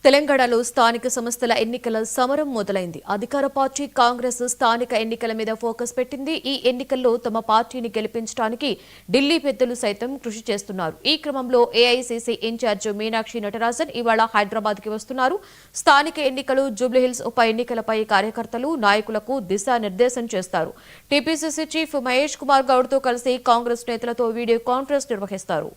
తెలంగాణలో స్థానిక సంస్థల ఎన్నికల సమరం మొదలైంది. అధికార పార్టీ కాంగ్రెస్ స్థానిక ఎన్నికల మీద ఫోకస్ పెట్టింది. ఈ ఎన్నికల్లో తమ పార్టీని గెలిపించడానికి ఢిల్లీ పెద్దలు సైతం కృషి చేస్తున్నారు. ఈ క్రమంలో ఏఐసీసీ ఇన్ఛార్జ్ మీనాక్షి నటరాజన్ ఇవాళ హైదరాబాద్కి వస్తున్నారు. స్థానిక ఎన్నికలు, జూబ్లీహిల్స్ ఉప ఎన్నికలపై కార్యకర్తలు, నాయకులకు దిశానిర్దేశం చేస్తారు. టీపీసీసీ చీఫ్ మహేష్ కుమార్ గౌడ్తో కలిసి కాంగ్రెస్ నేతలతో వీడియో కాన్ఫరెన్స్ నిర్వహిస్తారు.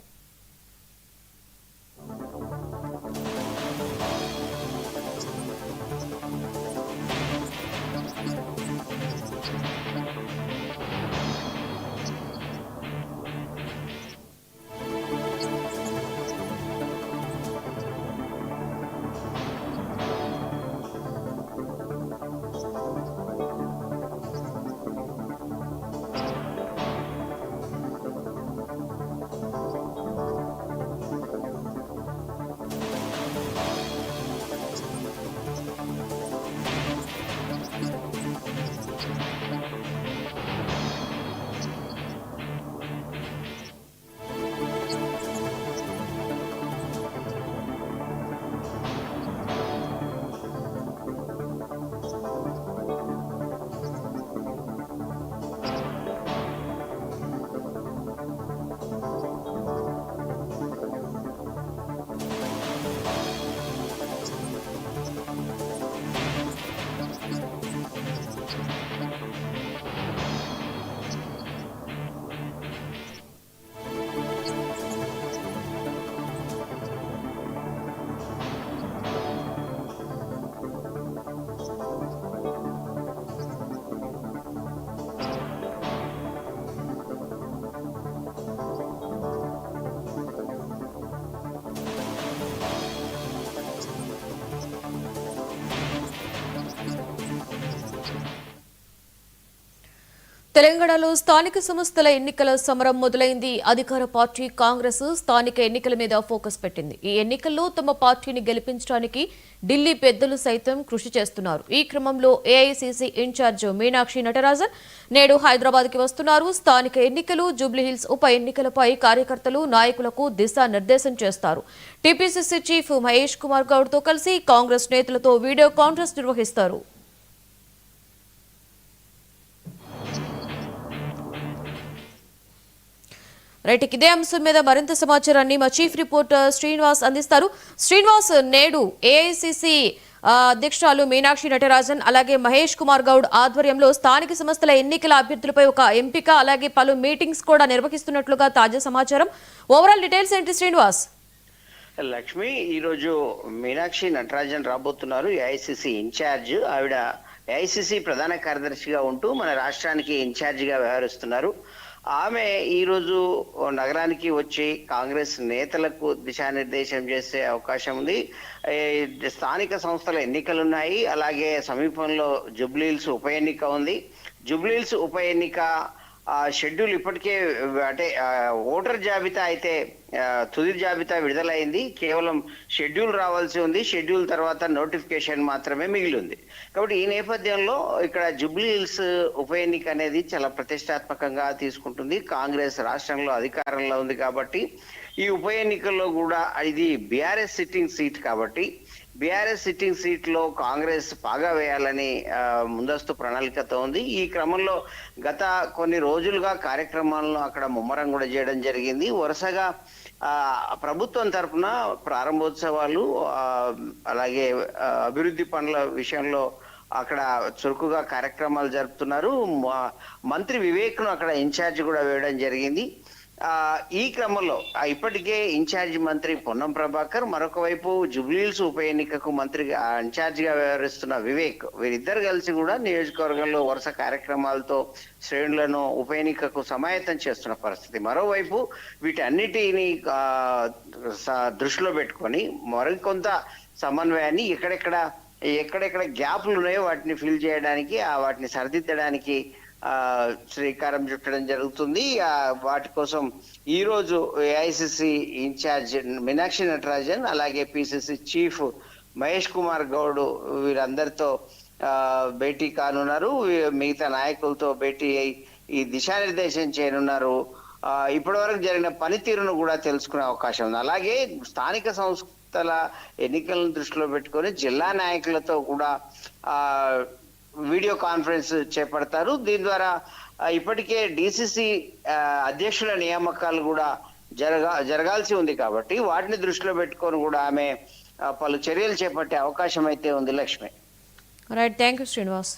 తెలంగాణలో స్థానిక సంస్థల ఎన్నికల సమరం మొదలైంది. అధికార పార్టీ కాంగ్రెస్ స్థానిక ఎన్నికల మీద ఫోకస్ పెట్టింది. ఈ ఎన్నికల్లో తమ పార్టీని గెలిపించడానికి ఢిల్లీ పెద్దలు సైతం కృషి చేస్తున్నారు. ఈ క్రమంలో ఏఐసీసీ ఇన్ఛార్జ్ మీనాక్షి నటరాజన్ నేడు హైదరాబాద్కి వస్తున్నారు. స్థానిక ఎన్నికలు, జూబ్లీహిల్స్ ఉప ఎన్నికలపై కార్యకర్తలు, నాయకులకు దిశానిర్దేశం చేస్తారు. టీపీసీసీ చీఫ్ మహేష్ కుమార్ గౌడ్తో కలిసి కాంగ్రెస్ నేతలతో వీడియో కాన్ఫరెన్స్ నిర్వహిస్తారు. రైట్, ఇదే అంశం మీద మరింత సమాచారాన్ని మా చీఫ్ రిపోర్టర్ శ్రీనివాస్ అందిస్తారు. శ్రీనివాస్, నేడు ఏఐసీసీ అధ్యక్షురాలు మీనాక్షి నటరాజన్ అలాగే మహేష్ కుమార్ గౌడ్ ఆధ్వర్యంలో స్థానిక సంస్థల ఎన్నికల అభ్యర్థులపై ఒక ఎంపిక అలాగే పలు మీటింగ్స్ కూడా నిర్వహిస్తున్నట్లుగా తాజా సమాచారం. ఓవరాల్ డీటెయిల్స్ ఏంటి శ్రీనివాస్? లక్ష్మి, ఈరోజు మీనాక్షి నటరాజన్ రాబోతున్నారు. AICC incharge. ఆవిడ ఏఐసీసీ ప్రధాన కార్యదర్శిగా ఉంటూ మన రాష్ట్రానికి ఇన్ఛార్జిగా వ్యవహరిస్తున్నారు. ఆమె ఈరోజు నగరానికి వచ్చి కాంగ్రెస్ నేతలకు దిశానిర్దేశం చేసే అవకాశం ఉంది. స్థానిక సంస్థల ఎన్నికలున్నాయి. అలాగే సమీపంలో జూబ్లీహిల్స్ ఉప ఎన్నిక ఉంది. జూబ్లీహిల్స్ ఉప ఎన్నిక షెడ్యూల్ ఇప్పటికే అంటే ఓటర్ జాబితా అయితే తుది జాబితా విడుదలైంది. కేవలం షెడ్యూల్ రావాల్సి ఉంది. షెడ్యూల్ తర్వాత నోటిఫికేషన్ మాత్రమే మిగిలి ఉంది. కాబట్టి ఈ నేపథ్యంలో ఇక్కడ జూబ్లీహిల్స్ ఉప ఎన్నిక అనేది చాలా ప్రతిష్టాత్మకంగా తీసుకుంటుంది. కాంగ్రెస్ రాష్ట్రంలో అధికారంలో ఉంది కాబట్టి ఈ ఉప ఎన్నికల్లో కూడా ఇది బీఆర్ఎస్ సిట్టింగ్ సీట్ కాబట్టి బీఆర్ఎస్ సిట్టింగ్ సీట్ లో కాంగ్రెస్ పాగా వేయాలని ముందస్తు ప్రణాళికతో ఉంది. ఈ క్రమంలో గత కొన్ని రోజులుగా కార్యక్రమాలను అక్కడ ముమ్మరం కూడా చేయడం జరిగింది. వరుసగా ప్రభుత్వం తరఫున ప్రారంభోత్సవాలు అలాగే అభివృద్ధి పనుల విషయంలో అక్కడ చురుకుగా కార్యక్రమాలు జరుపుతున్నారు. మంత్రి వివేక్ ను అక్కడ ఇన్ఛార్జ్ కూడా వేయడం జరిగింది. ఈ క్రమంలో ఇప్పటికే ఇన్ఛార్జి మంత్రి పొన్నం ప్రభాకర్, మరొక వైపు జూబ్లీహిల్స్ ఉప ఎన్నికకు మంత్రిగా ఇన్ఛార్జిగా వ్యవహరిస్తున్న వివేక్, వీరిద్దరు కలిసి కూడా నియోజకవర్గంలో వరుస కార్యక్రమాలతో శ్రేణులను ఉప ఎన్నికకు సమాయత్తం చేస్తున్న పరిస్థితి. మరోవైపు వీటన్నిటిని దృష్టిలో పెట్టుకొని మరికొంత సమన్వయాన్ని ఎక్కడెక్కడ గ్యాప్లు ఉన్నాయో వాటిని ఫిల్ చేయడానికి, వాటిని సరిదిద్దడానికి శ్రీకారం చుట్టడం జరుగుతుంది. వాటి కోసం ఈ రోజు ఏఐసిసి ఇన్ఛార్జ్ మీనాక్షి నటరాజన్ అలాగే పిసిసి చీఫ్ మహేష్ కుమార్ గౌడ్ వీరందరితో భేటీ కానున్నారు. మిగతా నాయకులతో భేటీ అయి ఈ దిశానిర్దేశం చేయనున్నారు. ఇప్పటి వరకు జరిగిన పనితీరును కూడా తెలుసుకునే అవకాశం ఉంది. అలాగే స్థానిక సంస్థ సంస్థల ఎన్నికలను దృష్టిలో పెట్టుకొని జిల్లా నాయకులతో కూడా వీడియో కాన్ఫరెన్స్ చేపడతారు. దీని ద్వారా ఇప్పటికే డిసిసి అధ్యక్షుల నియామకాలు కూడా జరగాల్సి ఉంది కాబట్టి వాటిని దృష్టిలో పెట్టుకొని కూడా ఆమె పలు చర్యలు చేపట్టే అవకాశం అయితే ఉంది Lakshmi. Right, thank you Srinivas.